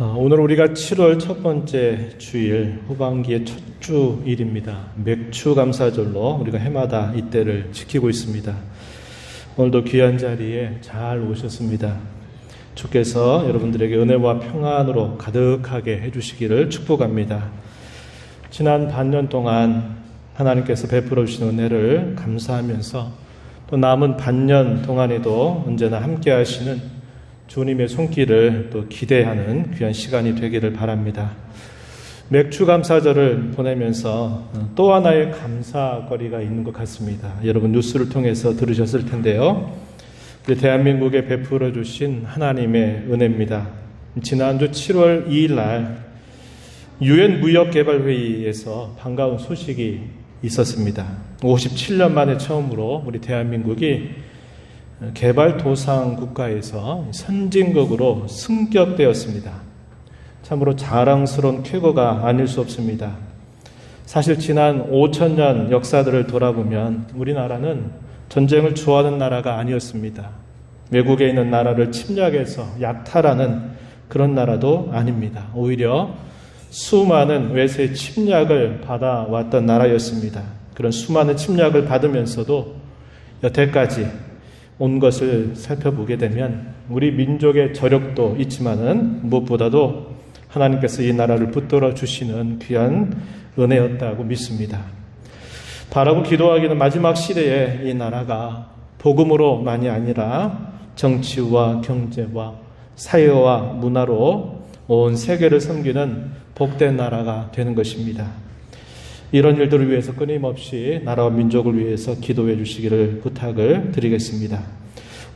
오늘 우리가 7월 첫 번째 주일, 후반기의 첫 주일입니다. 맥주 감사절로 우리가 해마다 이때를 지키고 있습니다. 오늘도 귀한 자리에 잘 오셨습니다. 주께서 여러분들에게 은혜와 평안으로 가득하게 해주시기를 축복합니다. 지난 반년 동안 하나님께서 베풀어 주신 은혜를 감사하면서 또 남은 반년 동안에도 언제나 함께 하시는 주님의 손길을 또 기대하는 귀한 시간이 되기를 바랍니다. 맥주 감사절을 보내면서 또 하나의 감사거리가 있는 것 같습니다. 여러분 뉴스를 통해서 들으셨을 텐데요. 대한민국에 베풀어 주신 하나님의 은혜입니다. 지난주 7월 2일 날 유엔 무역개발회의에서 반가운 소식이 있었습니다. 57년 만에 처음으로 우리 대한민국이 개발도상 국가에서 선진국으로 승격되었습니다. 참으로 자랑스러운 쾌거가 아닐 수 없습니다. 사실 지난 5천년 역사들을 돌아보면 우리나라는 전쟁을 좋아하는 나라가 아니었습니다. 외국에 있는 나라를 침략해서 약탈하는 그런 나라도 아닙니다. 오히려 수많은 외세 침략을 받아왔던 나라였습니다. 그런 수많은 침략을 받으면서도 여태까지 온 것을 살펴보게 되면 우리 민족의 저력도 있지만은 무엇보다도 하나님께서 이 나라를 붙들어 주시는 귀한 은혜였다고 믿습니다. 바라고 기도하기는 마지막 시대에 이 나라가 복음으로만이 아니라 정치와 경제와 사회와 문화로 온 세계를 섬기는 복된 나라가 되는 것입니다. 이런 일들을 위해서 끊임없이 나라와 민족을 위해서 기도해 주시기를 부탁을 드리겠습니다.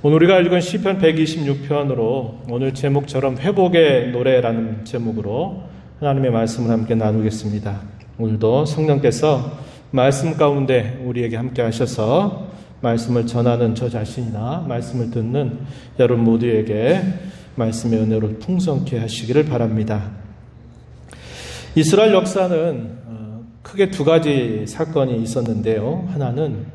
오늘 우리가 읽은 시편 126편으로 오늘 제목처럼 회복의 노래라는 제목으로 하나님의 말씀을 함께 나누겠습니다. 오늘도 성령께서 말씀 가운데 우리에게 함께 하셔서 말씀을 전하는 저 자신이나 말씀을 듣는 여러분 모두에게 말씀의 은혜로 풍성케 하시기를 바랍니다. 이스라엘 역사는 크게 두 가지 사건이 있었는데요. 하나는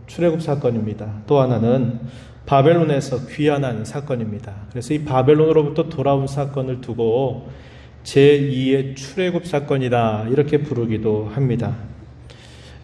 출애굽 사건입니다. 또 하나는 바벨론에서 귀환한 사건입니다. 그래서 이 바벨론으로부터 돌아온 사건을 두고 제2의 출애굽 사건이다 이렇게 부르기도 합니다.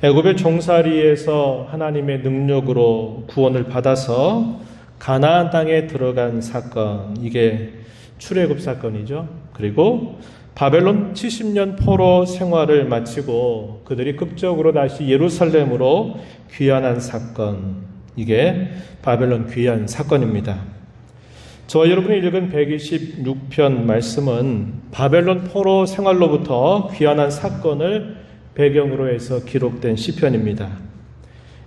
애굽의 종살이에서 하나님의 능력으로 구원을 받아서 가나안 땅에 들어간 사건, 이게 출애굽 사건이죠. 그리고 바벨론 70년 포로 생활을 마치고 그들이 극적으로 다시 예루살렘으로 귀환한 사건, 이게 바벨론 귀환 사건입니다. 저와 여러분이 읽은 126편 말씀은 바벨론 포로 생활로부터 귀환한 사건을 배경으로 해서 기록된 시편입니다.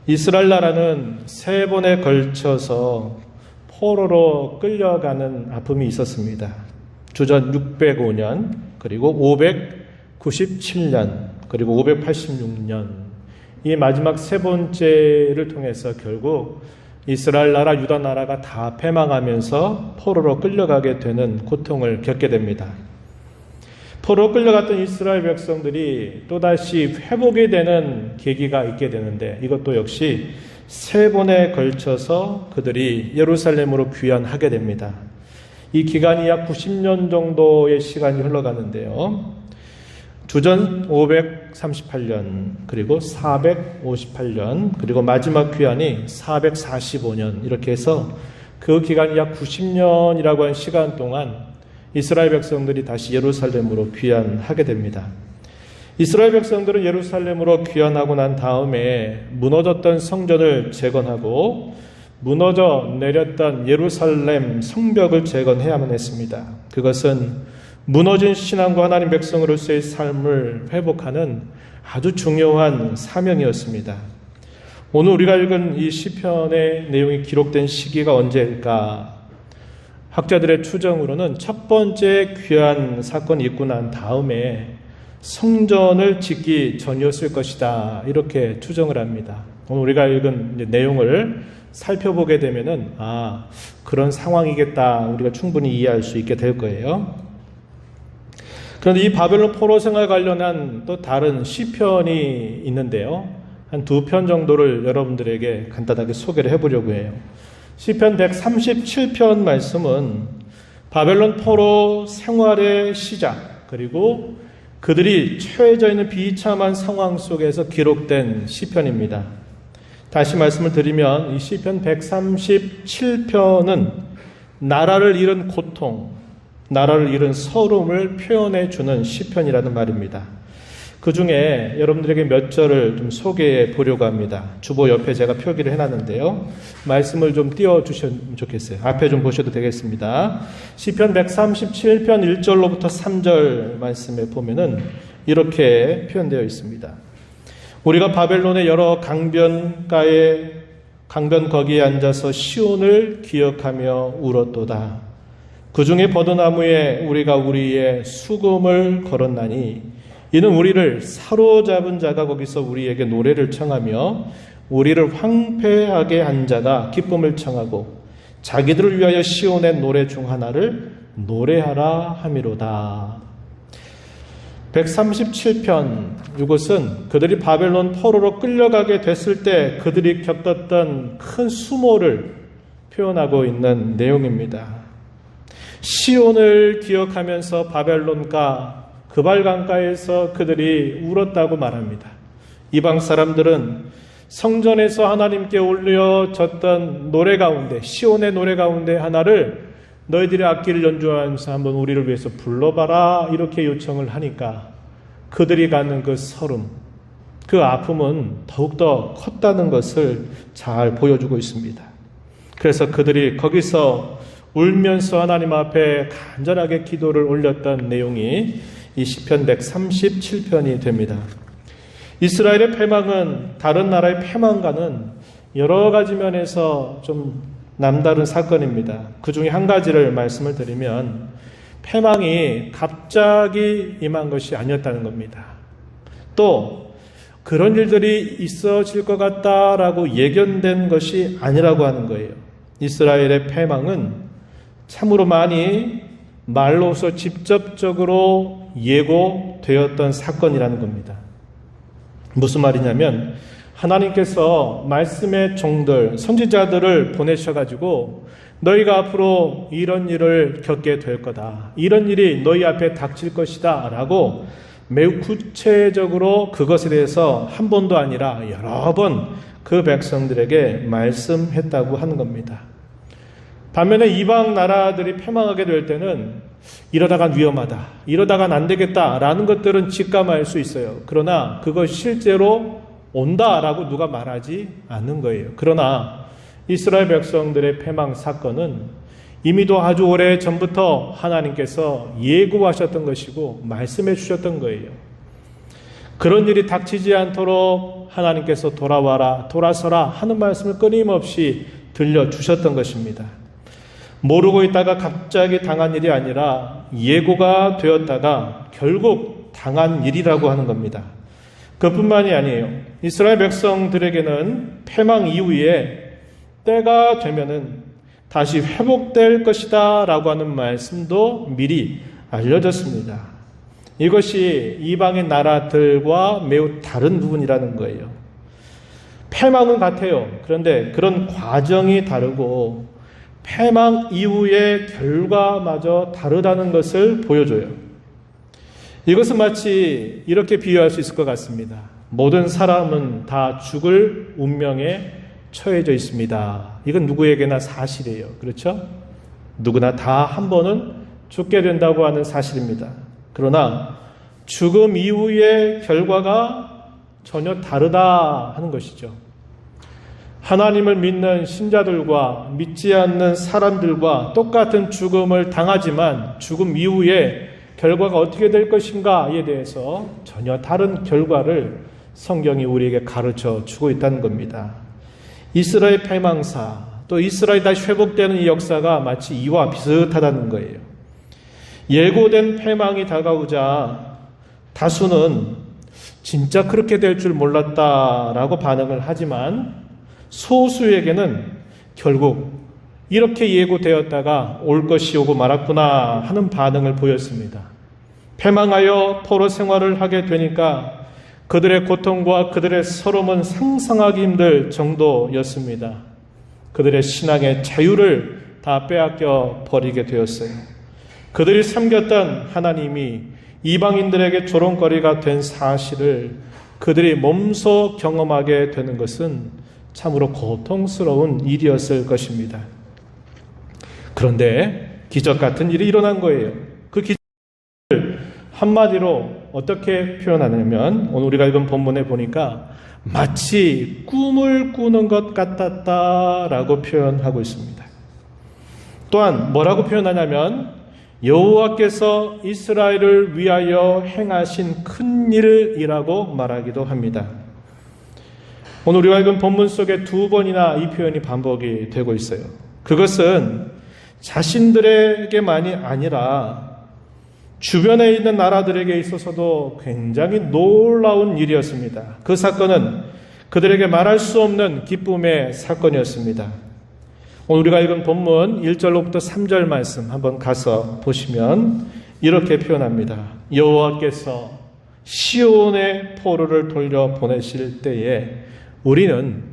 이스라엘 나라는 3번에 걸쳐서 포로로 끌려가는 아픔이 있었습니다. 주전 605년, 그리고 597년, 그리고 586년, 이 마지막 세 번째를 통해서 결국 이스라엘 나라, 유다 나라가 다 패망하면서 포로로 끌려가게 되는 고통을 겪게 됩니다. 포로로 끌려갔던 이스라엘 백성들이 또다시 회복이 되는 계기가 있게 되는데 이것도 역시 3번에 걸쳐서 그들이 예루살렘으로 귀환하게 됩니다. 이 기간이 약 90년 정도의 시간이 흘러가는데요. 주전 538년, 그리고 458년, 그리고 마지막 귀환이 445년, 이렇게 해서 그 기간이 약 90년이라고 한 시간 동안 이스라엘 백성들이 다시 예루살렘으로 귀환하게 됩니다. 이스라엘 백성들은 예루살렘으로 귀환하고 난 다음에 무너졌던 성전을 재건하고 무너져 내렸던 예루살렘 성벽을 재건해야만 했습니다. 그것은 무너진 신앙과 하나님 백성으로서의 삶을 회복하는 아주 중요한 사명이었습니다. 오늘 우리가 읽은 이 시편의 내용이 기록된 시기가 언제일까? 학자들의 추정으로는 첫 번째 귀환 사건이 있고 난 다음에 성전을 짓기 전이었을 것이다, 이렇게 추정을 합니다. 오늘 우리가 읽은 내용을 살펴보게 되면은 그런 상황이겠다, 우리가 충분히 이해할 수 있게 될 거예요. 그런데 이 바벨론 포로 생활 관련한 또 다른 시편이 있는데요. 한 2편 정도를 여러분들에게 간단하게 소개를 해보려고 해요. 시편 137편 말씀은 바벨론 포로 생활의 시작, 그리고 그들이 처해져 있는 비참한 상황 속에서 기록된 시편입니다. 다시 말씀을 드리면 이 시편 137편은 나라를 잃은 고통, 나라를 잃은 서름을 표현해 주는 시편이라는 말입니다. 그 중에 여러분들에게 몇 절을 좀 소개해 보려고 합니다. 주보 옆에 제가 표기를 해놨는데요. 말씀을 좀 띄워주시면 좋겠어요. 앞에 좀 보셔도 되겠습니다. 시편 137편 1절로부터 3절 말씀에 보면은 이렇게 표현되어 있습니다. 우리가 바벨론의 여러 강변 거기에 앉아서 시온을 기억하며 울었도다. 그 중에 버드나무에 우리가 우리의 수금을 걸었나니 이는 우리를 사로잡은 자가 거기서 우리에게 노래를 청하며 우리를 황폐하게 한 자가 기쁨을 청하고 자기들을 위하여 시온의 노래 중 하나를 노래하라 함이로다. 137편, 이것은 그들이 바벨론 포로로 끌려가게 됐을 때 그들이 겪었던 큰 수모를 표현하고 있는 내용입니다. 시온을 기억하면서 바벨론가 그발강가에서 그들이 울었다고 말합니다. 이방 사람들은 성전에서 하나님께 올려졌던 노래 가운데, 시온의 노래 가운데 하나를 너희들이 악기를 연주하면서 한번 우리를 위해서 불러봐라 이렇게 요청을 하니까 그들이 갖는 그 서름, 그 아픔은 더욱더 컸다는 것을 잘 보여주고 있습니다. 그래서 그들이 거기서 울면서 하나님 앞에 간절하게 기도를 올렸던 내용이 이 시편 137편이 됩니다. 이스라엘의 패망은 다른 나라의 패망과는 여러 가지 면에서 좀 남다른 사건입니다. 그 중에 한 가지를 말씀을 드리면 패망이 갑자기 임한 것이 아니었다는 겁니다. 또 그런 일들이 있어질 것 같다라고 예견된 것이 아니라고 하는 거예요. 이스라엘의 패망은 참으로 많이 말로서 직접적으로 예고되었던 사건이라는 겁니다. 무슨 말이냐면 하나님께서 말씀의 종들, 선지자들을 보내셔가지고 너희가 앞으로 이런 일을 겪게 될 거다. 이런 일이 너희 앞에 닥칠 것이다. 라고 매우 구체적으로 그것에 대해서 한 번도 아니라 여러 번 그 백성들에게 말씀했다고 하는 겁니다. 반면에 이방 나라들이 패망하게 될 때는 이러다간 위험하다, 이러다간 안 되겠다라는 것들은 직감할 수 있어요. 그러나 그것이 실제로 온다라고 누가 말하지 않는 거예요. 그러나 이스라엘 백성들의 패망 사건은 이미도 아주 오래 전부터 하나님께서 예고하셨던 것이고 말씀해 주셨던 거예요. 그런 일이 닥치지 않도록 하나님께서 돌아와라, 돌아서라 하는 말씀을 끊임없이 들려주셨던 것입니다. 모르고 있다가 갑자기 당한 일이 아니라 예고가 되었다가 결국 당한 일이라고 하는 겁니다. 그뿐만이 아니에요. 이스라엘 백성들에게는 패망 이후에 때가 되면은 다시 회복될 것이다 라고 하는 말씀도 미리 알려졌습니다. 이것이 이방의 나라들과 매우 다른 부분이라는 거예요. 패망은 같아요. 그런데 그런 과정이 다르고 패망 이후의 결과마저 다르다는 것을 보여줘요. 이것은 마치 이렇게 비유할 수 있을 것 같습니다. 모든 사람은 다 죽을 운명에 처해져 있습니다. 이건 누구에게나 사실이에요. 그렇죠? 누구나 다 한 번은 죽게 된다고 하는 사실입니다. 그러나 죽음 이후의 결과가 전혀 다르다 하는 것이죠. 하나님을 믿는 신자들과 믿지 않는 사람들과 똑같은 죽음을 당하지만 죽음 이후에 결과가 어떻게 될 것인가에 대해서 전혀 다른 결과를 성경이 우리에게 가르쳐 주고 있다는 겁니다. 이스라엘 패망사, 또 이스라엘이 다시 회복되는 이 역사가 마치 이와 비슷하다는 거예요. 예고된 패망이 다가오자 다수는 진짜 그렇게 될 줄 몰랐다라고 반응을 하지만 소수에게는 결국 이렇게 예고되었다가 올 것이 오고 말았구나 하는 반응을 보였습니다. 패망하여 포로 생활을 하게 되니까 그들의 고통과 그들의 서름은 상상하기 힘들 정도였습니다. 그들의 신앙의 자유를 다 빼앗겨 버리게 되었어요. 그들이 섬겼던 하나님이 이방인들에게 조롱거리가 된 사실을 그들이 몸소 경험하게 되는 것은 참으로 고통스러운 일이었을 것입니다. 그런데 기적 같은 일이 일어난 거예요. 그 기적을 한마디로 어떻게 표현하냐면 오늘 우리가 읽은 본문에 보니까 마치 꿈을 꾸는 것 같았다라고 표현하고 있습니다. 또한 뭐라고 표현하냐면 여호와께서 이스라엘을 위하여 행하신 큰 일이라고 말하기도 합니다. 오늘 우리가 읽은 본문 속에 두 번이나 이 표현이 반복이 되고 있어요. 그것은 자신들에게만이 아니라 주변에 있는 나라들에게 있어서도 굉장히 놀라운 일이었습니다. 그 사건은 그들에게 말할 수 없는 기쁨의 사건이었습니다. 오늘 우리가 읽은 본문 1절로부터 3절 말씀 한번 가서 보시면 이렇게 표현합니다. 여호와께서 시온의 포로를 돌려보내실 때에 우리는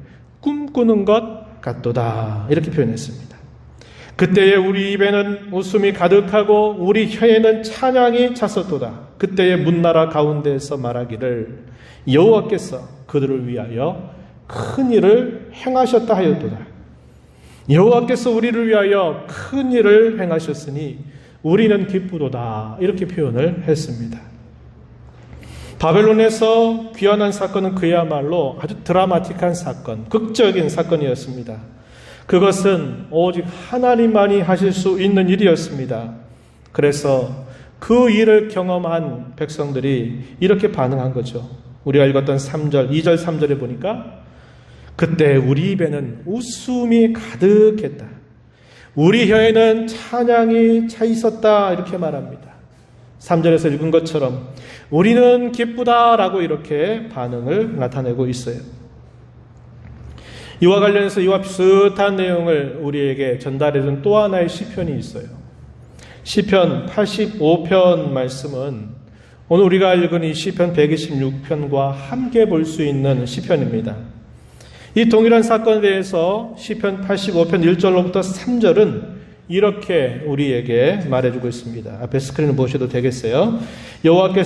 꿈꾸는 것 같도다. 이렇게 표현했습니다. 그때에 우리 입에는 웃음이 가득하고 우리 혀에는 찬양이 찼었도다. 그때에 문나라 가운데에서 말하기를 여호와께서 그들을 위하여 큰 일을 행하셨다 하였도다. 여호와께서 우리를 위하여 큰 일을 행하셨으니 우리는 기쁘도다. 이렇게 표현을 했습니다. 바벨론에서 귀환한 사건은 그야말로 아주 드라마틱한 사건, 극적인 사건이었습니다. 그것은 오직 하나님만이 하실 수 있는 일이었습니다. 그래서 그 일을 경험한 백성들이 이렇게 반응한 거죠. 우리가 읽었던 3절, 2절, 3절에 보니까 그때 우리 입에는 웃음이 가득했다. 우리 혀에는 찬양이 차 있었다. 이렇게 말합니다. 3절에서 읽은 것처럼 우리는 기쁘다라고 이렇게 반응을 나타내고 있어요. 이와 관련해서 이와 비슷한 내용을 우리에게 전달해준 또 하나의 시편이 있어요. 시편 85편 말씀은 오늘 우리가 읽은 이 시편 126편과 함께 볼 수 있는 시편입니다. 이 동일한 사건에 대해서 시편 85편 1절로부터 3절은 이렇게 우리에게 말해주고 있습니다. 앞에 스크린을 보셔도 되겠어요. 여호와여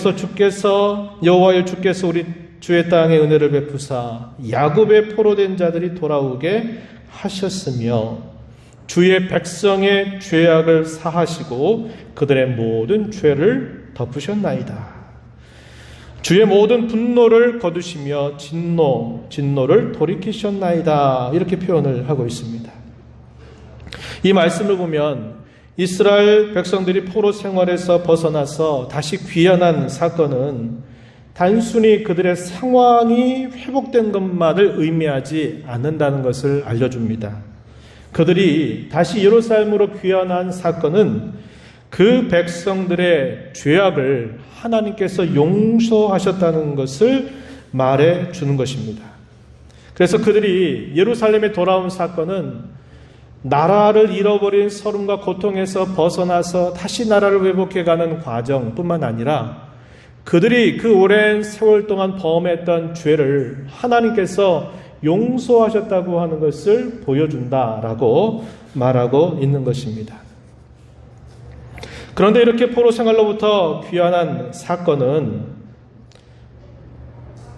주께서 우리 주의 땅에 은혜를 베푸사 야곱의 포로된 자들이 돌아오게 하셨으며 주의 백성의 죄악을 사하시고 그들의 모든 죄를 덮으셨나이다. 주의 모든 분노를 거두시며 진노를 돌이키셨나이다. 이렇게 표현을 하고 있습니다. 이 말씀을 보면 이스라엘 백성들이 포로 생활에서 벗어나서 다시 귀환한 사건은 단순히 그들의 상황이 회복된 것만을 의미하지 않는다는 것을 알려줍니다. 그들이 다시 예루살렘으로 귀환한 사건은 그 백성들의 죄악을 하나님께서 용서하셨다는 것을 말해주는 것입니다. 그래서 그들이 예루살렘에 돌아온 사건은 나라를 잃어버린 서름과 고통에서 벗어나서 다시 나라를 회복해가는 과정뿐만 아니라 그들이 그 오랜 세월 동안 범했던 죄를 하나님께서 용서하셨다고 하는 것을 보여준다라고 말하고 있는 것입니다. 그런데 이렇게 포로 생활로부터 귀환한 사건은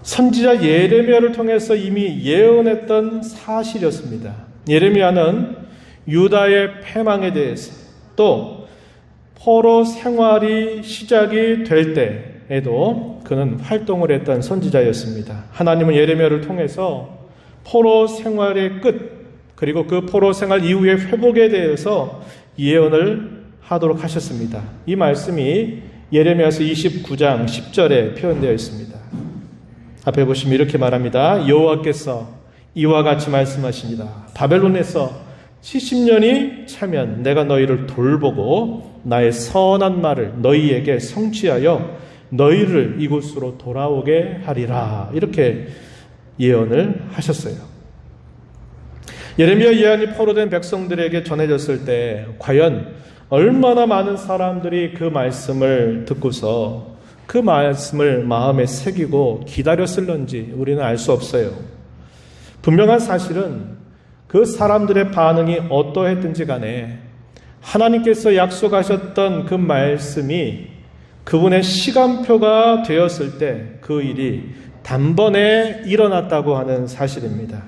선지자 예레미야를 통해서 이미 예언했던 사실이었습니다. 예레미야는 유다의 패망에 대해서 또 포로 생활이 시작이 될 때에도 그는 활동을 했던 선지자였습니다. 하나님은 예레미야를 통해서 포로 생활의 끝 그리고 그 포로 생활 이후의 회복에 대해서 예언을 하도록 하셨습니다. 이 말씀이 예레미야서 29장 10절에 표현되어 있습니다. 앞에 보시면 이렇게 말합니다. 여호와께서 이와 같이 말씀하십니다. 바벨론에서 70년이 차면 내가 너희를 돌보고 나의 선한 말을 너희에게 성취하여 너희를 이곳으로 돌아오게 하리라. 이렇게 예언을 하셨어요. 예레미야 예언이 포로된 백성들에게 전해졌을 때 과연 얼마나 많은 사람들이 그 말씀을 듣고서 그 말씀을 마음에 새기고 기다렸을런지 우리는 알 수 없어요. 분명한 사실은 그 사람들의 반응이 어떠했든지 간에 하나님께서 약속하셨던 그 말씀이 그분의 시간표가 되었을 때 그 일이 단번에 일어났다고 하는 사실입니다.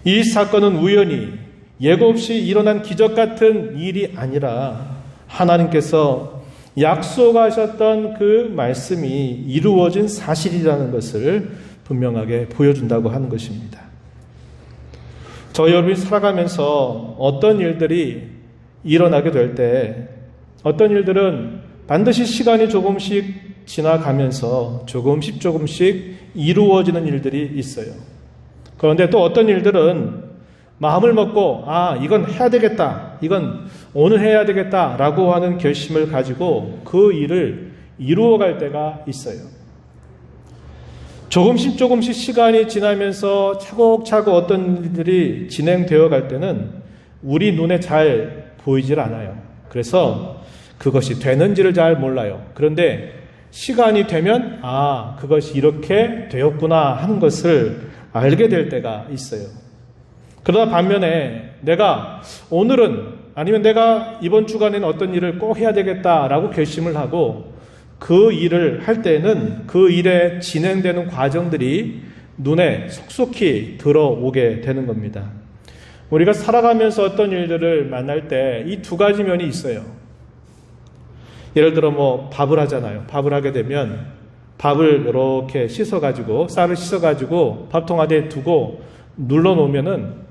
이 사건은 우연히 예고 없이 일어난 기적 같은 일이 아니라 하나님께서 약속하셨던 그 말씀이 이루어진 사실이라는 것을 분명하게 보여준다고 하는 것입니다. 저 여러분이 살아가면서 어떤 일들이 일어나게 될 때 어떤 일들은 반드시 시간이 조금씩 지나가면서 조금씩 이루어지는 일들이 있어요. 그런데 또 어떤 일들은 마음을 먹고 이건 해야 되겠다, 이건 오늘 해야 되겠다 라고 하는 결심을 가지고 그 일을 이루어갈 때가 있어요. 조금씩 시간이 지나면서 차곡차곡 어떤 일들이 진행되어 갈 때는 우리 눈에 잘 보이질 않아요. 그래서 그것이 되는지를 잘 몰라요. 그런데 시간이 되면 그것이 이렇게 되었구나 하는 것을 알게 될 때가 있어요. 그러다 반면에 내가 오늘은 아니면 내가 이번 주간에는 어떤 일을 꼭 해야 되겠다라고 결심을 하고 그 일을 할 때는 그 일에 진행되는 과정들이 눈에 속속히 들어오게 되는 겁니다. 우리가 살아가면서 어떤 일들을 만날 때 이 두 가지 면이 있어요. 예를 들어 밥을 하잖아요. 밥을 하게 되면 밥을 이렇게 씻어가지고 쌀을 씻어가지고 밥통 안에 두고 눌러놓으면은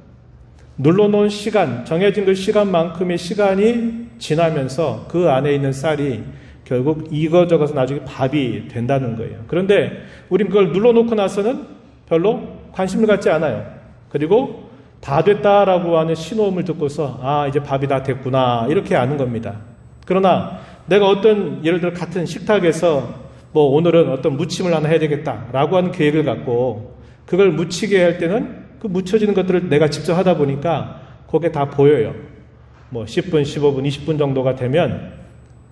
눌러놓은 시간, 정해진 그 시간만큼의 시간이 지나면서 그 안에 있는 쌀이 결국 익어져서 나중에 밥이 된다는 거예요. 그런데 우린 그걸 눌러놓고 나서는 별로 관심을 갖지 않아요. 그리고 다 됐다라고 하는 신호음을 듣고서 이제 밥이 다 됐구나 이렇게 아는 겁니다. 그러나 내가 어떤 예를 들어 같은 식탁에서 오늘은 어떤 무침을 하나 해야 되겠다라고 하는 계획을 갖고 그걸 무치게 할 때는 그 무쳐지는 것들을 내가 직접 하다 보니까 그게 다 보여요. 10분, 15분, 20분 정도가 되면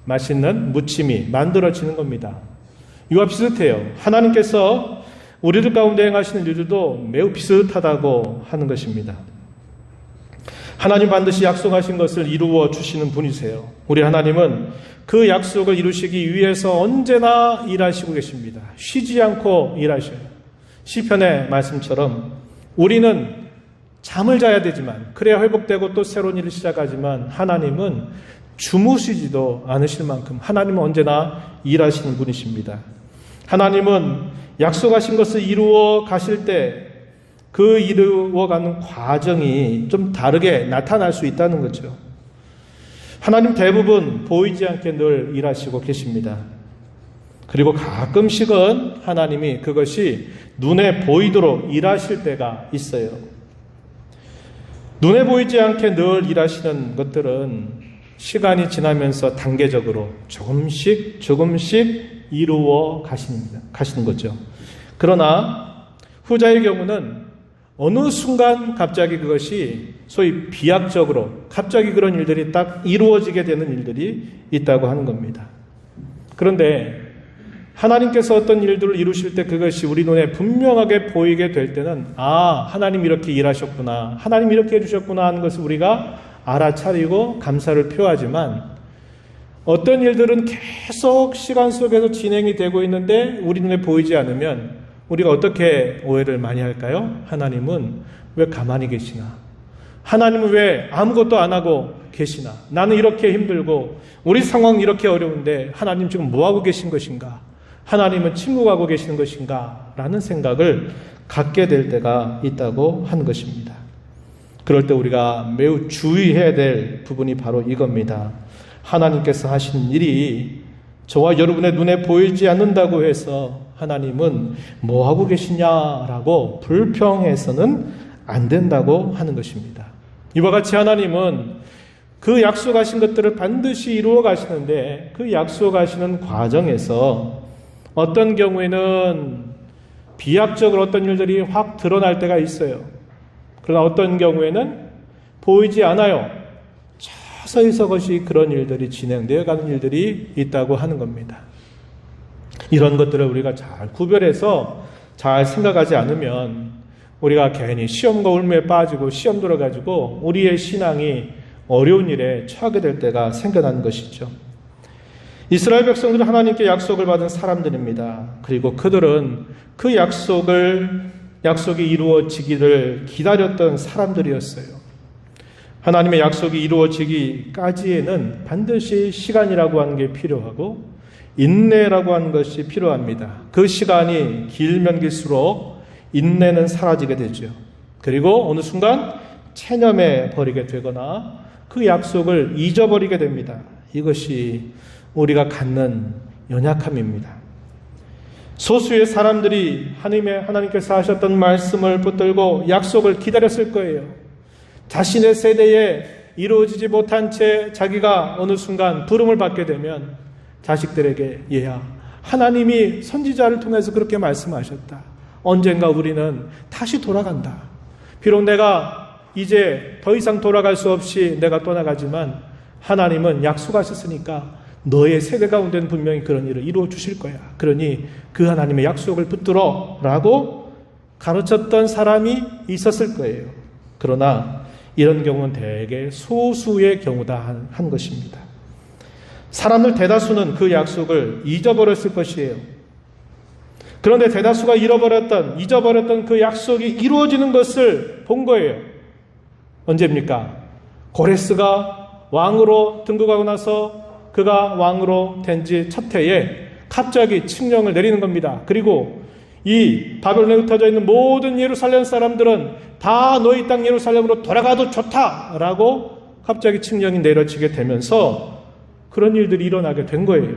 맛있는 무침이 만들어지는 겁니다. 이와 비슷해요. 하나님께서 우리들 가운데 행하시는 일들도 매우 비슷하다고 하는 것입니다. 하나님 반드시 약속하신 것을 이루어 주시는 분이세요. 우리 하나님은 그 약속을 이루시기 위해서 언제나 일하시고 계십니다. 쉬지 않고 일하셔요. 시편의 말씀처럼 우리는 잠을 자야 되지만 그래야 회복되고 또 새로운 일을 시작하지만 하나님은 주무시지도 않으실 만큼 하나님은 언제나 일하시는 분이십니다. 하나님은 약속하신 것을 이루어 가실 때 그 이루어가는 과정이 좀 다르게 나타날 수 있다는 거죠. 하나님 대부분 보이지 않게 늘 일하시고 계십니다. 그리고 가끔씩은 하나님이 그것이 눈에 보이도록 일하실 때가 있어요. 눈에 보이지 않게 늘 일하시는 것들은 시간이 지나면서 단계적으로 조금씩 이루어 가시는 거죠. 그러나 후자의 경우는 어느 순간 갑자기 그것이 소위 비약적으로 갑자기 그런 일들이 딱 이루어지게 되는 일들이 있다고 하는 겁니다. 그런데 하나님께서 어떤 일들을 이루실 때 그것이 우리 눈에 분명하게 보이게 될 때는 하나님 이렇게 일하셨구나, 하나님 이렇게 해주셨구나 하는 것을 우리가 알아차리고 감사를 표하지만 어떤 일들은 계속 시간 속에서 진행이 되고 있는데 우리 눈에 보이지 않으면 우리가 어떻게 오해를 많이 할까요? 하나님은 왜 가만히 계시나? 하나님은 왜 아무것도 안 하고 계시나? 나는 이렇게 힘들고 우리 상황이 이렇게 어려운데 하나님 지금 뭐하고 계신 것인가? 하나님은 침묵하고 계시는 것인가? 라는 생각을 갖게 될 때가 있다고 하는 것입니다. 그럴 때 우리가 매우 주의해야 될 부분이 바로 이겁니다. 하나님께서 하시는 일이 저와 여러분의 눈에 보이지 않는다고 해서 하나님은 뭐하고 계시냐라고 불평해서는 안 된다고 하는 것입니다. 이와 같이 하나님은 그 약속하신 것들을 반드시 이루어 가시는데 그 약속하시는 과정에서 어떤 경우에는 비약적으로 어떤 일들이 확 드러날 때가 있어요. 그러나 어떤 경우에는 보이지 않아요. 서서히 그런 일들이 진행되어 가는 일들이 있다고 하는 겁니다. 이런 것들을 우리가 잘 구별해서 잘 생각하지 않으면 우리가 괜히 시험과 울매에 빠지고 시험 들어가지고 우리의 신앙이 어려운 일에 처하게 될 때가 생겨난 것이죠. 이스라엘 백성들은 하나님께 약속을 받은 사람들입니다. 그리고 그들은 그 약속이 이루어지기를 기다렸던 사람들이었어요. 하나님의 약속이 이루어지기까지에는 반드시 시간이라고 하는 게 필요하고 인내라고 하는 것이 필요합니다. 그 시간이 길면 길수록 인내는 사라지게 되죠. 그리고 어느 순간 체념해 버리게 되거나 그 약속을 잊어버리게 됩니다. 이것이 우리가 갖는 연약함입니다. 소수의 사람들이 하나님께서 하셨던 말씀을 붙들고 약속을 기다렸을 거예요. 자신의 세대에 이루어지지 못한 채 자기가 어느 순간 부름을 받게 되면 자식들에게 얘야, 하나님이 선지자를 통해서 그렇게 말씀하셨다. 언젠가 우리는 다시 돌아간다. 비록 내가 이제 더 이상 돌아갈 수 없이 내가 떠나가지만 하나님은 약속하셨으니까 너의 세대 가운데는 분명히 그런 일을 이루어 주실 거야. 그러니 그 하나님의 약속을 붙들어 라고 가르쳤던 사람이 있었을 거예요. 그러나 이런 경우는 대개 소수의 경우다 한 것입니다. 사람들 대다수는 그 약속을 잊어버렸을 것이에요. 그런데 대다수가 잊어버렸던 그 약속이 이루어지는 것을 본 거예요. 언제입니까? 고레스가 왕으로 등극하고 나서 그가 왕으로 된 지 첫 해에 갑자기 칙령을 내리는 겁니다. 그리고 이 바벨론에 흩어져 있는 모든 예루살렘 사람들은 다 너희 땅 예루살렘으로 돌아가도 좋다라고 갑자기 칙령이 내려지게 되면서 그런 일들이 일어나게 된 거예요.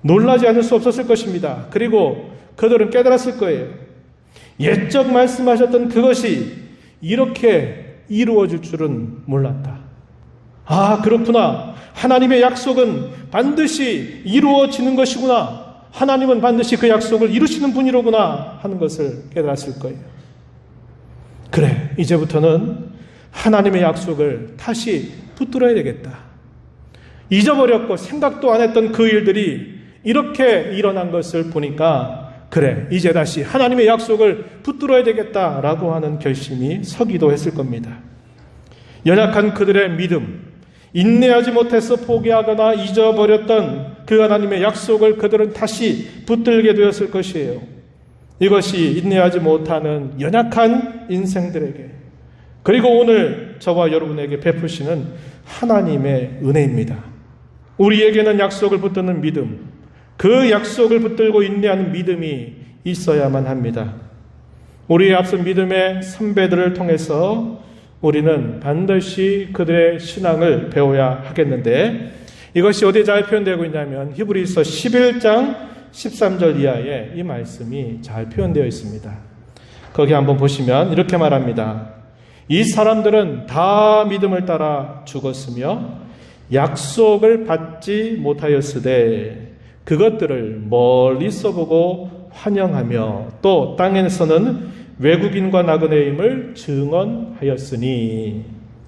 놀라지 않을 수 없었을 것입니다. 그리고 그들은 깨달았을 거예요. 옛적 말씀하셨던 그것이 이렇게 이루어질 줄은 몰랐다. 아, 그렇구나. 하나님의 약속은 반드시 이루어지는 것이구나. 하나님은 반드시 그 약속을 이루시는 분이로구나 하는 것을 깨달았을 거예요. 그래, 이제부터는 하나님의 약속을 다시 붙들어야 되겠다. 잊어버렸고 생각도 안 했던 그 일들이 이렇게 일어난 것을 보니까 그래, 이제 다시 하나님의 약속을 붙들어야 되겠다라고 하는 결심이 서기도 했을 겁니다. 연약한 그들의 믿음, 인내하지 못해서 포기하거나 잊어버렸던 그 하나님의 약속을 그들은 다시 붙들게 되었을 것이에요. 이것이 인내하지 못하는 연약한 인생들에게, 그리고 오늘 저와 여러분에게 베푸시는 하나님의 은혜입니다. 우리에게는 약속을 붙드는 믿음, 그 약속을 붙들고 인내하는 믿음이 있어야만 합니다. 우리의 앞선 믿음의 선배들을 통해서 우리는 반드시 그들의 신앙을 배워야 하겠는데, 이것이 어디에 잘 표현되고 있냐면 히브리서 11장 13절 이하에 이 말씀이 잘 표현되어 있습니다. 거기 한번 보시면 이렇게 말합니다. 이 사람들은 다 믿음을 따라 죽었으며 약속을 받지 못하였으되 그것들을 멀리서 보고 환영하며 또 땅에서는 외국인과 나그네임을 증언하였으니.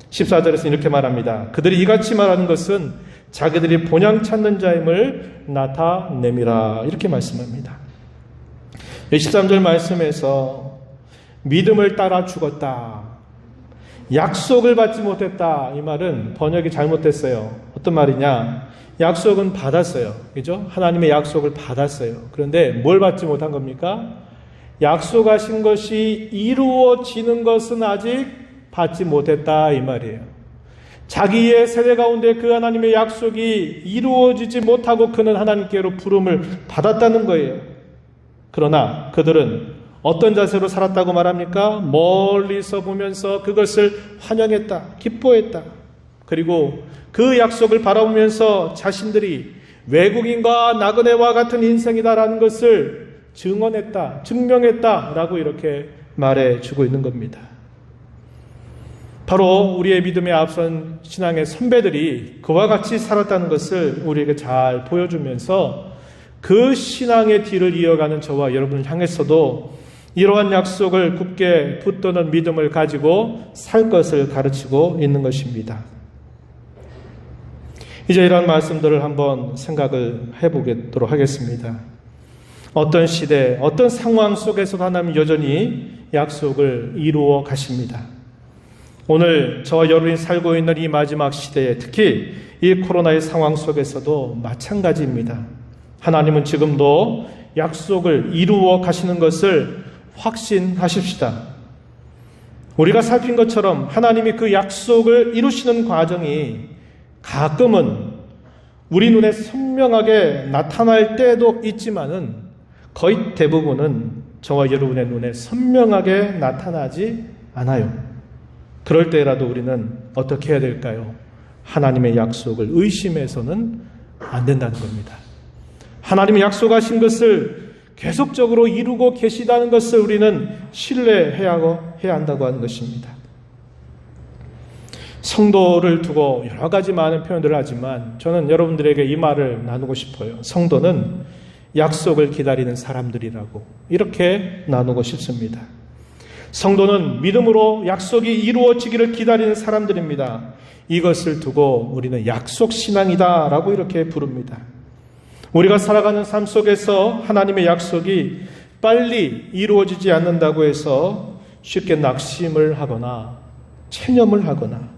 14절에서 이렇게 말합니다. 그들이 이같이 말하는 것은 자기들이 본향 찾는 자임을 나타내미라. 이렇게 말씀합니다. 13절 말씀에서 믿음을 따라 죽었다, 약속을 받지 못했다, 이 말은 번역이 잘못됐어요. 어떤 말이냐? 약속은 받았어요. 그죠? 하나님의 약속을 받았어요. 그런데 뭘 받지 못한 겁니까? 약속하신 것이 이루어지는 것은 아직 받지 못했다, 이 말이에요. 자기의 세대 가운데 그 하나님의 약속이 이루어지지 못하고 그는 하나님께로 부름을 받았다는 거예요. 그러나 그들은 어떤 자세로 살았다고 말합니까? 멀리서 보면서 그것을 환영했다, 기뻐했다. 그리고 그 약속을 바라보면서 자신들이 외국인과 나그네와 같은 인생이다라는 것을 증언했다, 증명했다라고 이렇게 말해주고 있는 겁니다. 바로 우리의 믿음에 앞선 신앙의 선배들이 그와 같이 살았다는 것을 우리에게 잘 보여주면서 그 신앙의 뒤를 이어가는 저와 여러분을 향해서도 이러한 약속을 굳게 붙드는 믿음을 가지고 살 것을 가르치고 있는 것입니다. 이제 이런 말씀들을 한번 생각을 해보도록 하겠습니다. 어떤 시대, 어떤 상황 속에서도 하나님은 여전히 약속을 이루어 가십니다. 오늘 저와 여러분이 살고 있는 이 마지막 시대에 특히 이 코로나의 상황 속에서도 마찬가지입니다. 하나님은 지금도 약속을 이루어 가시는 것을 확신하십시다. 우리가 살핀 것처럼 하나님이 그 약속을 이루시는 과정이 가끔은 우리 눈에 선명하게 나타날 때도 있지만은 거의 대부분은 저와 여러분의 눈에 선명하게 나타나지 않아요. 그럴 때라도 우리는 어떻게 해야 될까요? 하나님의 약속을 의심해서는 안 된다는 겁니다. 하나님이 약속하신 것을 계속적으로 이루고 계시다는 것을 우리는 신뢰해야 한다고 하는 것입니다. 성도를 두고 여러 가지 많은 표현들을 하지만 저는 여러분들에게 이 말을 나누고 싶어요. 성도는 약속을 기다리는 사람들이라고 이렇게 나누고 싶습니다. 성도는 믿음으로 약속이 이루어지기를 기다리는 사람들입니다. 이것을 두고 우리는 약속신앙이다라고 이렇게 부릅니다. 우리가 살아가는 삶 속에서 하나님의 약속이 빨리 이루어지지 않는다고 해서 쉽게 낙심을 하거나 체념을 하거나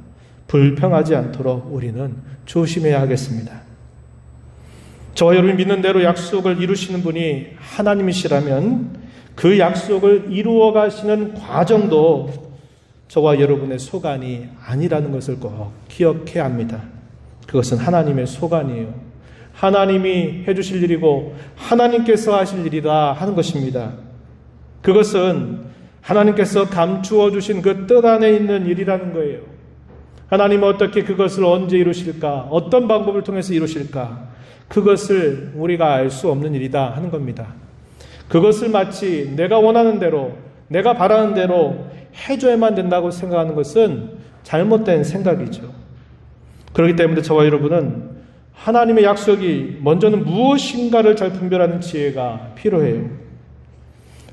불평하지 않도록 우리는 조심해야 하겠습니다. 저와 여러분이 믿는 대로 약속을 이루시는 분이 하나님이시라면 그 약속을 이루어 가시는 과정도 저와 여러분의 소관이 아니라는 것을 꼭 기억해야 합니다. 그것은 하나님의 소관이에요. 하나님이 해주실 일이고 하나님께서 하실 일이다 하는 것입니다. 그것은 하나님께서 감추어 주신 그 뜻 안에 있는 일이라는 거예요. 하나님은 어떻게 그것을 언제 이루실까? 어떤 방법을 통해서 이루실까? 그것을 우리가 알 수 없는 일이다 하는 겁니다. 그것을 마치 내가 원하는 대로, 내가 바라는 대로 해줘야만 된다고 생각하는 것은 잘못된 생각이죠. 그렇기 때문에 저와 여러분은 하나님의 약속이 먼저는 무엇인가를 잘 분별하는 지혜가 필요해요.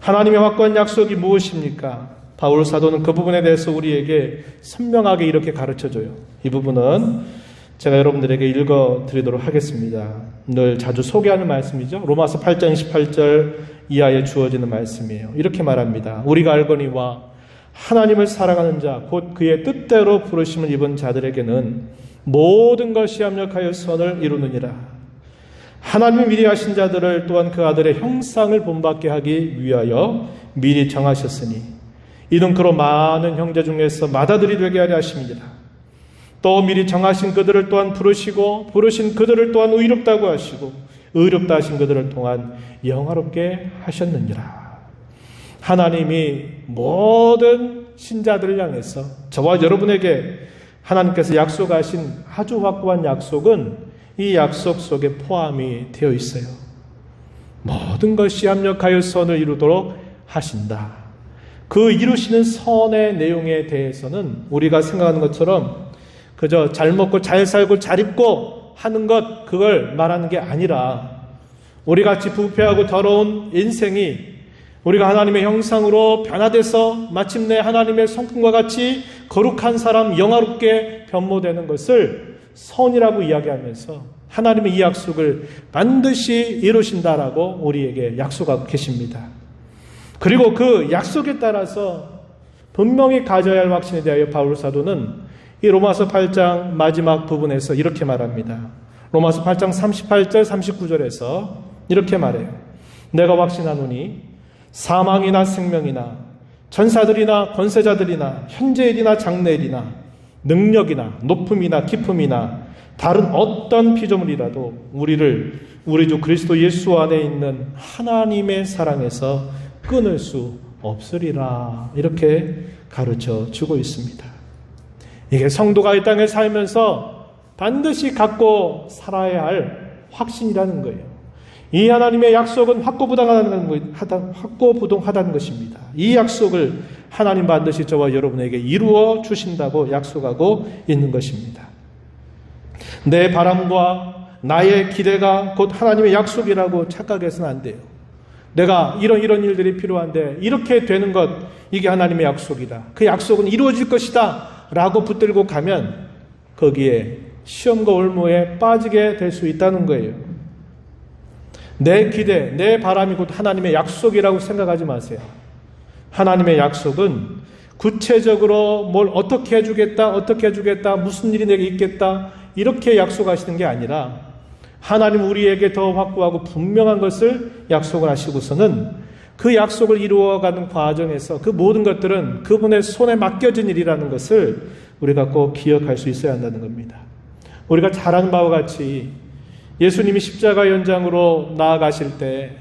하나님의 확고한 약속이 무엇입니까? 바울 사도는 그 부분에 대해서 우리에게 선명하게 이렇게 가르쳐줘요. 이 부분은 제가 여러분들에게 읽어드리도록 하겠습니다. 늘 자주 소개하는 말씀이죠. 로마서 8장 28절 이하에 주어지는 말씀이에요. 이렇게 말합니다. 우리가 알거니와 하나님을 사랑하는 자, 곧 그의 뜻대로 부르심을 입은 자들에게는 모든 것이 합력하여 선을 이루느니라. 하나님이 미리 하신 자들을 또한 그 아들의 형상을 본받게 하기 위하여 미리 정하셨으니 이는 그로 많은 형제 중에서 맏아들이 되게 하려 하심이니라. 또 미리 정하신 그들을 또한 부르시고 부르신 그들을 또한 의롭다고 하시고 의롭다 하신 그들을 또한 영화롭게 하셨느니라. 하나님이 모든 신자들을 향해서 저와 여러분에게 하나님께서 약속하신 아주 확고한 약속은 이 약속 속에 포함이 되어 있어요. 모든 것이 합력하여 선을 이루도록 하신다. 그 이루시는 선의 내용에 대해서는 우리가 생각하는 것처럼 그저 잘 먹고 잘 살고 잘 입고 하는 것, 그걸 말하는 게 아니라 우리같이 부패하고 더러운 인생이 우리가 하나님의 형상으로 변화돼서 마침내 하나님의 성품과 같이 거룩한 사람, 영화롭게 변모되는 것을 선이라고 이야기하면서 하나님의 이 약속을 반드시 이루신다라고 우리에게 약속하고 계십니다. 그리고 그 약속에 따라서 분명히 가져야 할 확신에 대하여 바울 사도는 이 로마서 8장 마지막 부분에서 이렇게 말합니다. 로마서 8장 38절 39절에서 이렇게 말해요. 내가 확신하노니 사망이나 생명이나 전사들이나 권세자들이나 현재일이나 장래일이나 능력이나 높음이나 깊음이나 다른 어떤 피조물이라도 우리를 우리 주 그리스도 예수 안에 있는 하나님의 사랑에서 끊을 수 없으리라. 이렇게 가르쳐 주고 있습니다. 이게 성도가 이 땅에 살면서 반드시 갖고 살아야 할 확신이라는 거예요. 이 하나님의 약속은 확고부동하다는 것입니다. 이 약속을 하나님 반드시 저와 여러분에게 이루어 주신다고 약속하고 있는 것입니다. 내 바람과 나의 기대가 곧 하나님의 약속이라고 착각해서는 안 돼요. 내가 이런 일들이 필요한데 이렇게 되는 것, 이게 하나님의 약속이다. 그 약속은 이루어질 것이다 라고 붙들고 가면 거기에 시험과 올무에 빠지게 될 수 있다는 거예요. 내 기대, 내 바람이 곧 하나님의 약속이라고 생각하지 마세요. 하나님의 약속은 구체적으로 뭘 어떻게 해주겠다, 무슨 일이 내게 있겠다, 이렇게 약속하시는 게 아니라 하나님 우리에게 더 확고하고 분명한 것을 약속을 하시고서는 그 약속을 이루어가는 과정에서 그 모든 것들은 그분의 손에 맡겨진 일이라는 것을 우리가 꼭 기억할 수 있어야 한다는 겁니다. 우리가 잘 아는 바와 같이 예수님이 십자가 현장으로 나아가실 때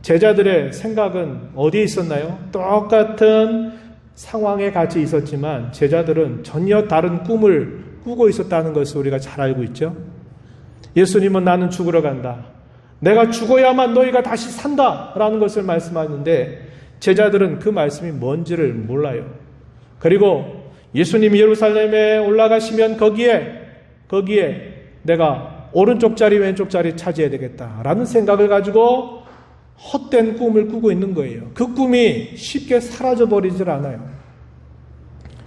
제자들의 생각은 어디에 있었나요? 똑같은 상황에 같이 있었지만 제자들은 전혀 다른 꿈을 꾸고 있었다는 것을 우리가 잘 알고 있죠. 예수님은 나는 죽으러 간다. 내가 죽어야만 너희가 다시 산다. 라는 것을 말씀하는데 제자들은 그 말씀이 뭔지를 몰라요. 그리고 예수님이 예루살렘에 올라가시면 거기에 내가 오른쪽 자리 왼쪽 자리 차지해야 되겠다라는 생각을 가지고 헛된 꿈을 꾸고 있는 거예요. 그 꿈이 쉽게 사라져버리질 않아요.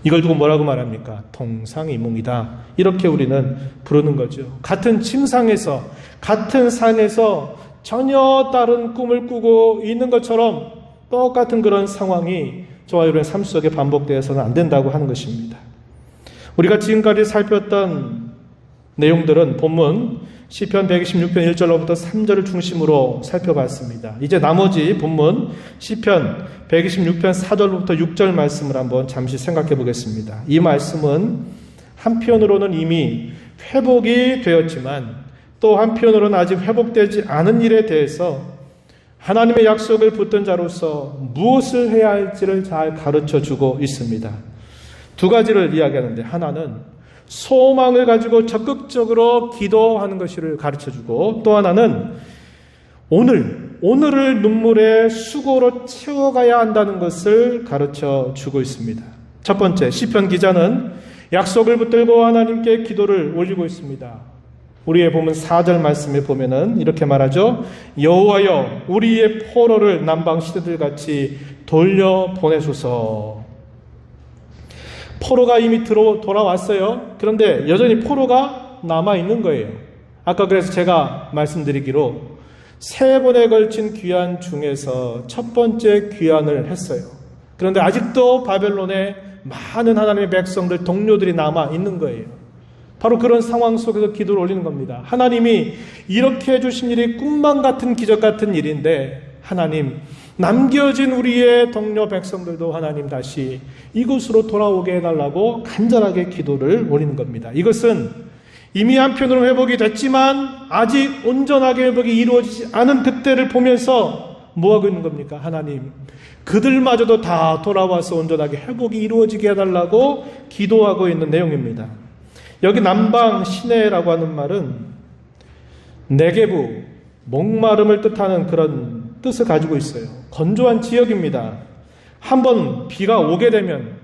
이걸 두고 뭐라고 말합니까? 동상이몽이다. 이렇게 우리는 부르는 거죠. 같은 침상에서, 같은 산에서 전혀 다른 꿈을 꾸고 있는 것처럼 똑같은 그런 상황이 저와 여러분의 삶 속에 반복되어서는 안 된다고 하는 것입니다. 우리가 지금까지 살폈던 내용들은 본문 시편 126편 1절로부터 3절을 중심으로 살펴봤습니다. 이제 나머지 본문 시편 126편 4절로부터 6절 말씀을 한번 잠시 생각해 보겠습니다. 이 말씀은 한편으로는 이미 회복이 되었지만 또 한편으로는 아직 회복되지 않은 일에 대해서 하나님의 약속을 붙든 자로서 무엇을 해야 할지를 잘 가르쳐 주고 있습니다. 두 가지를 이야기하는데 하나는 소망을 가지고 적극적으로 기도하는 것을 가르쳐주고 또 하나는 오늘을 눈물의 수고로 채워가야 한다는 것을 가르쳐주고 있습니다. 첫 번째, 시편 기자는 약속을 붙들고 하나님께 기도를 올리고 있습니다. 우리의 보면 4절 말씀에 보면은 이렇게 말하죠. 여호와여 우리의 포로를 남방 시대들같이 돌려보내소서. 포로가 이미 돌아왔어요. 그런데 여전히 포로가 남아있는 거예요. 아까 그래서 제가 말씀드리기로 3번에 걸친 귀환 중에서 첫 번째 귀환을 했어요. 그런데 아직도 바벨론에 많은 하나님의 백성들, 동료들이 남아있는 거예요. 바로 그런 상황 속에서 기도를 올리는 겁니다. 하나님이 이렇게 해주신 일이 꿈만 같은 기적 같은 일인데 하나님 남겨진 우리의 동료 백성들도 하나님 다시 이곳으로 돌아오게 해달라고 간절하게 기도를 올리는 겁니다. 이것은 이미 한편으로 회복이 됐지만 아직 온전하게 회복이 이루어지지 않은 그때를 보면서 뭐하고 있는 겁니까? 하나님 그들마저도 다 돌아와서 온전하게 회복이 이루어지게 해달라고 기도하고 있는 내용입니다. 여기 남방 시내라고 하는 말은 네게부, 목마름을 뜻하는 그런 뜻을 가지고 있어요. 건조한 지역입니다. 한번 비가 오게 되면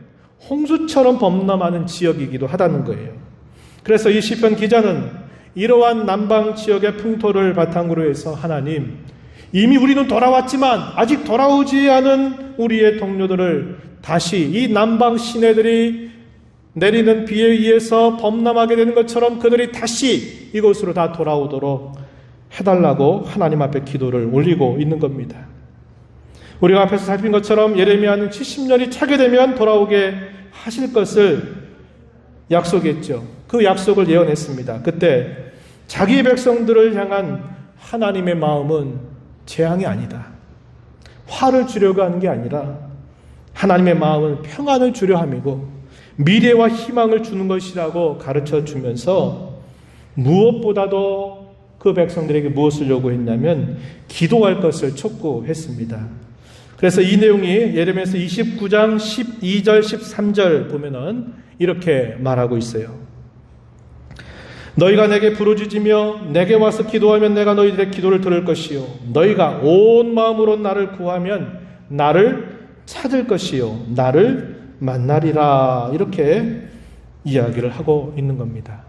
홍수처럼 범람하는 지역이기도 하다는 거예요. 그래서 이 시편 기자는 이러한 남방 지역의 풍토를 바탕으로 해서 하나님 이미 우리는 돌아왔지만 아직 돌아오지 않은 우리의 동료들을 다시 이 남방 시내들이 내리는 비에 의해서 범람하게 되는 것처럼 그들이 다시 이곳으로 다 돌아오도록 해달라고 하나님 앞에 기도를 올리고 있는 겁니다. 우리가 앞에서 살핀 것처럼 예레미야는 70년이 차게 되면 돌아오게 하실 것을 약속했죠. 그 약속을 예언했습니다. 그때 자기 백성들을 향한 하나님의 마음은 재앙이 아니다. 화를 주려고 하는 게 아니라 하나님의 마음은 평안을 주려 함이고 미래와 희망을 주는 것이라고 가르쳐 주면서 무엇보다도 그 백성들에게 무엇을 요구했냐면 기도할 것을 촉구했습니다. 그래서 이 내용이 예레미야서 29장 12절 13절 보면은 이렇게 말하고 있어요. 너희가 내게 부르짖으며 내게 와서 기도하면 내가 너희들의 기도를 들을 것이요 너희가 온 마음으로 나를 구하면 나를 찾을 것이요 나를 만나리라. 이렇게 이야기를 하고 있는 겁니다.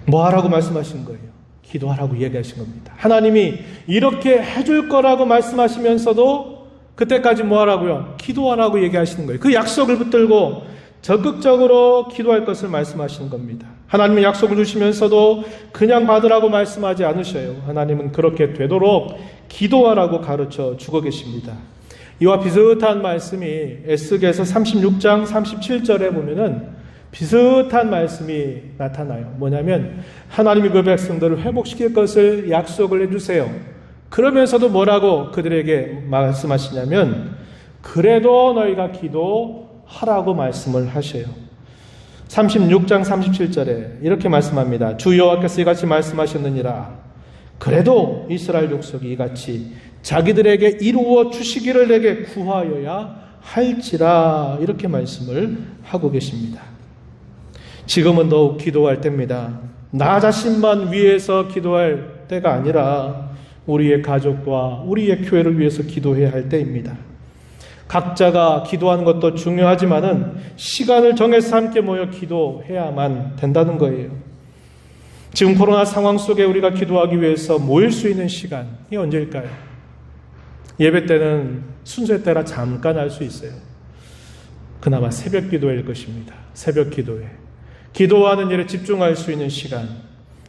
뭐 하라고 말씀하신 거예요? 기도하라고 얘기하신 겁니다. 하나님이 이렇게 해줄 거라고 말씀하시면서도 그때까지 뭐 하라고요? 기도하라고 얘기하시는 거예요. 그 약속을 붙들고 적극적으로 기도할 것을 말씀하시는 겁니다. 하나님은 약속을 주시면서도 그냥 받으라고 말씀하지 않으셔요. 하나님은 그렇게 되도록 기도하라고 가르쳐 주고 계십니다. 이와 비슷한 말씀이 에스겔서 36장 37절에 보면은 비슷한 말씀이 나타나요. 뭐냐면 하나님이 그 백성들을 회복시킬 것을 약속을 해주세요. 그러면서도 뭐라고 그들에게 말씀하시냐면 그래도 너희가 기도하라고 말씀을 하셔요. 36장 37절에 이렇게 말씀합니다. 주 여호와께서 이같이 말씀하셨느니라. 그래도 이스라엘 족속이 이같이 자기들에게 이루어 주시기를 내게 구하여야 할지라. 이렇게 말씀을 하고 계십니다. 지금은 더욱 기도할 때입니다. 나 자신만 위해서 기도할 때가 아니라 우리의 가족과 우리의 교회를 위해서 기도해야 할 때입니다. 각자가 기도하는 것도 중요하지만은 시간을 정해서 함께 모여 기도해야만 된다는 거예요. 지금 코로나 상황 속에 우리가 기도하기 위해서 모일 수 있는 시간이 언제일까요? 예배 때는 순서 때라 잠깐 할 수 있어요. 그나마 새벽 기도일 것입니다. 새벽 기도에. 기도하는 일에 집중할 수 있는 시간.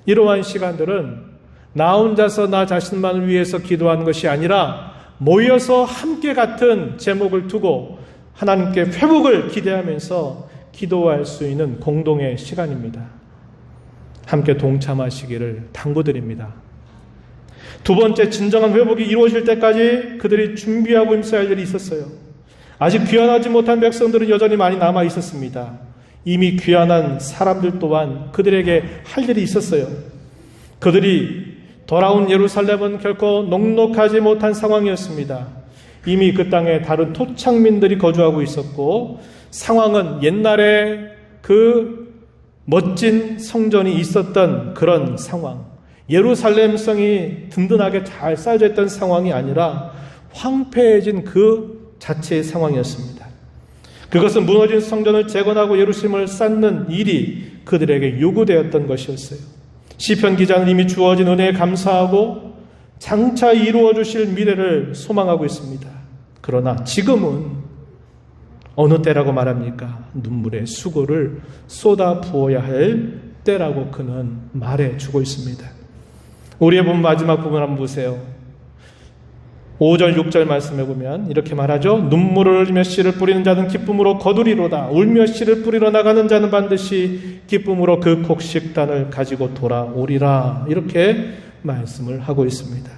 이러한 시간들은 나 혼자서 나 자신만을 위해서 기도하는 것이 아니라 모여서 함께 같은 제목을 두고 하나님께 회복을 기대하면서 기도할 수 있는 공동의 시간입니다. 함께 동참하시기를 당부드립니다. 두 번째, 진정한 회복이 이루어질 때까지 그들이 준비하고 힘써야 할 일이 있었어요. 아직 귀환하지 못한 백성들은 여전히 많이 남아 있었습니다. 이미 귀환한 사람들 또한 그들에게 할 일이 있었어요. 그들이 돌아온 예루살렘은 결코 녹록하지 못한 상황이었습니다. 이미 그 땅에 다른 토착민들이 거주하고 있었고 상황은 옛날에 그 멋진 성전이 있었던 그런 상황, 예루살렘성이 든든하게 잘 쌓여져 있던 상황이 아니라 황폐해진 그 자체의 상황이었습니다. 그것은 무너진 성전을 재건하고 예루살렘을 쌓는 일이 그들에게 요구되었던 것이었어요. 시편 기자는 이미 주어진 은혜에 감사하고 장차 이루어 주실 미래를 소망하고 있습니다. 그러나 지금은 어느 때라고 말합니까? 눈물의 수고를 쏟아 부어야 할 때라고 그는 말해주고 있습니다. 우리의 본 마지막 부분 한번 보세요. 5절 6절 말씀해 보면 이렇게 말하죠. 눈물을 흘리며 씨를 뿌리는 자는 기쁨으로 거두리로다. 울며 씨를 뿌리러 나가는 자는 반드시 기쁨으로 그 곡식단을 가지고 돌아오리라. 이렇게 말씀을 하고 있습니다.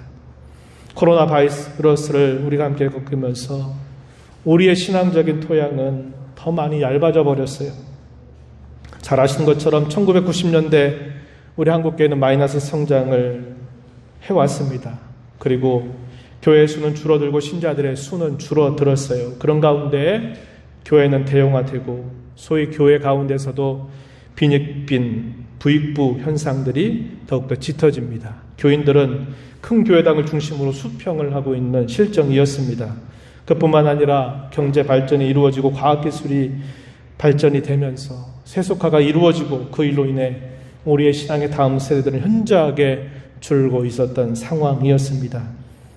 코로나 바이러스를 우리가 함께 겪으면서 우리의 신앙적인 토양은 더 많이 얇아져 버렸어요. 잘 아시는 것처럼 1990년대 우리 한국교회는 마이너스 성장을 해왔습니다. 그리고 교회 수는 줄어들고 신자들의 수는 줄어들었어요. 그런 가운데 교회는 대형화되고 소위 교회 가운데서도 빈익빈 부익부 현상들이 더욱더 짙어집니다. 교인들은 큰 교회당을 중심으로 수평을 하고 있는 실정이었습니다. 그뿐만 아니라 경제 발전이 이루어지고 과학기술이 발전이 되면서 세속화가 이루어지고 그 일로 인해 우리의 신앙의 다음 세대들은 현저하게 줄고 있었던 상황이었습니다.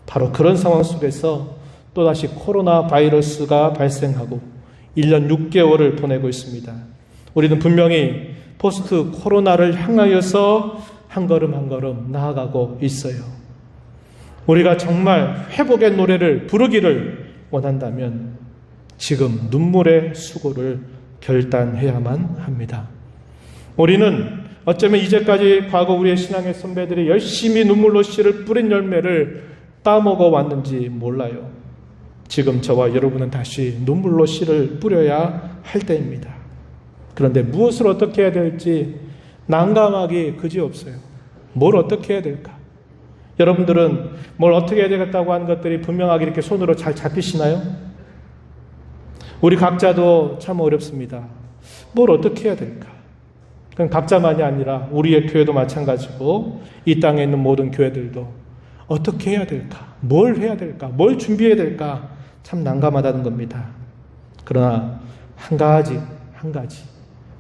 바로 그런 상황 속에서 또다시 코로나 바이러스가 발생하고 1년 6개월을 보내고 있습니다. 우리는 분명히 포스트 코로나를 향하여서 한 걸음 한 걸음 나아가고 있어요. 우리가 정말 회복의 노래를 부르기를 원한다면 지금 눈물의 수고를 결단해야만 합니다. 우리는 어쩌면 이제까지 과거 우리의 신앙의 선배들이 열심히 눈물로 씨를 뿌린 열매를 따먹어 왔는지 몰라요. 지금 저와 여러분은 다시 눈물로 씨를 뿌려야 할 때입니다. 그런데 무엇을 어떻게 해야 될지 난감하기 그지없어요. 뭘 어떻게 해야 될까? 여러분들은 뭘 어떻게 해야 되겠다고 하는 것들이 분명하게 이렇게 손으로 잘 잡히시나요? 우리 각자도 참 어렵습니다. 뭘 어떻게 해야 될까? 그건 각자만이 아니라 우리의 교회도 마찬가지고 이 땅에 있는 모든 교회들도 어떻게 해야 될까? 뭘 해야 될까? 뭘 준비해야 될까? 참 난감하다는 겁니다. 그러나 한 가지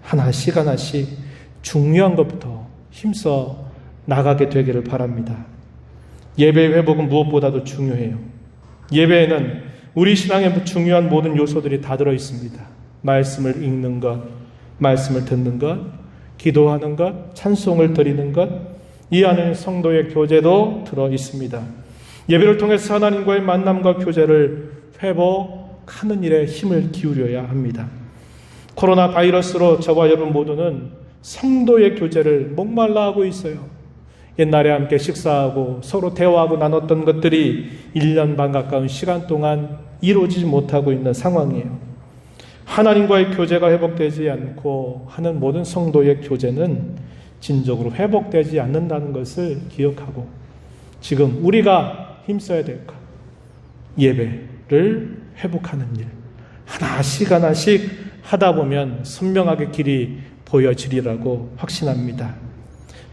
하나씩 중요한 것부터 힘써 나가게 되기를 바랍니다. 예배의 회복은 무엇보다도 중요해요. 예배에는 우리 신앙의 중요한 모든 요소들이 다 들어 있습니다. 말씀을 읽는 것, 말씀을 듣는 것, 기도하는 것, 찬송을 드리는 것, 이 안에 성도의 교제도 들어 있습니다. 예배를 통해서 하나님과의 만남과 교제를 회복하는 일에 힘을 기울여야 합니다. 코로나 바이러스로 저와 여러분 모두는 성도의 교제를 목말라 하고 있어요. 옛날에 함께 식사하고 서로 대화하고 나눴던 것들이 1년 반 가까운 시간 동안 이루어지지 못하고 있는 상황이에요. 하나님과의 교제가 회복되지 않고 하는 모든 성도의 교제는 진정으로 회복되지 않는다는 것을 기억하고 지금 우리가 힘써야 될 것, 예배를 회복하는 일, 하나씩 하나씩 하다 보면 선명하게 길이 보여지리라고 확신합니다.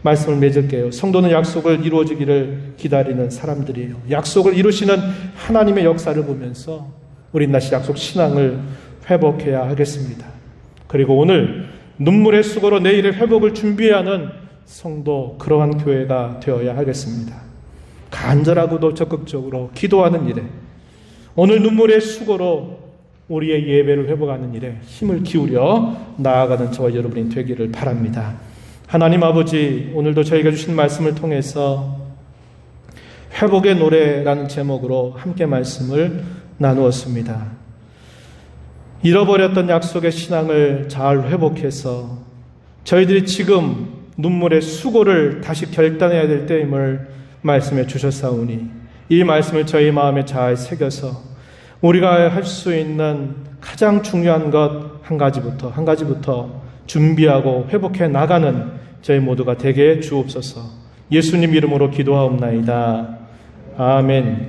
말씀을 맺을게요. 성도는 약속을 이루어지기를 기다리는 사람들이에요. 약속을 이루시는 하나님의 역사를 보면서 우린 다시 약속 신앙을 회복해야 하겠습니다. 그리고 오늘 눈물의 수고로 내일의 회복을 준비해야 하는 성도, 그러한 교회가 되어야 하겠습니다. 간절하고도 적극적으로 기도하는 일에, 오늘 눈물의 수고로 우리의 예배를 회복하는 일에 힘을 기울여 나아가는 저와 여러분이 되기를 바랍니다. 하나님 아버지, 오늘도 저희가 주신 말씀을 통해서 회복의 노래라는 제목으로 함께 말씀을 나누었습니다. 잃어버렸던 약속의 신앙을 잘 회복해서 저희들이 지금 눈물의 수고를 다시 결단해야 될 때임을 말씀해 주셨사오니 이 말씀을 저희 마음에 잘 새겨서 우리가 할 수 있는 가장 중요한 것 한 가지부터 준비하고 회복해 나가는 저희 모두가 되게 주옵소서. 예수님 이름으로 기도하옵나이다. 아멘.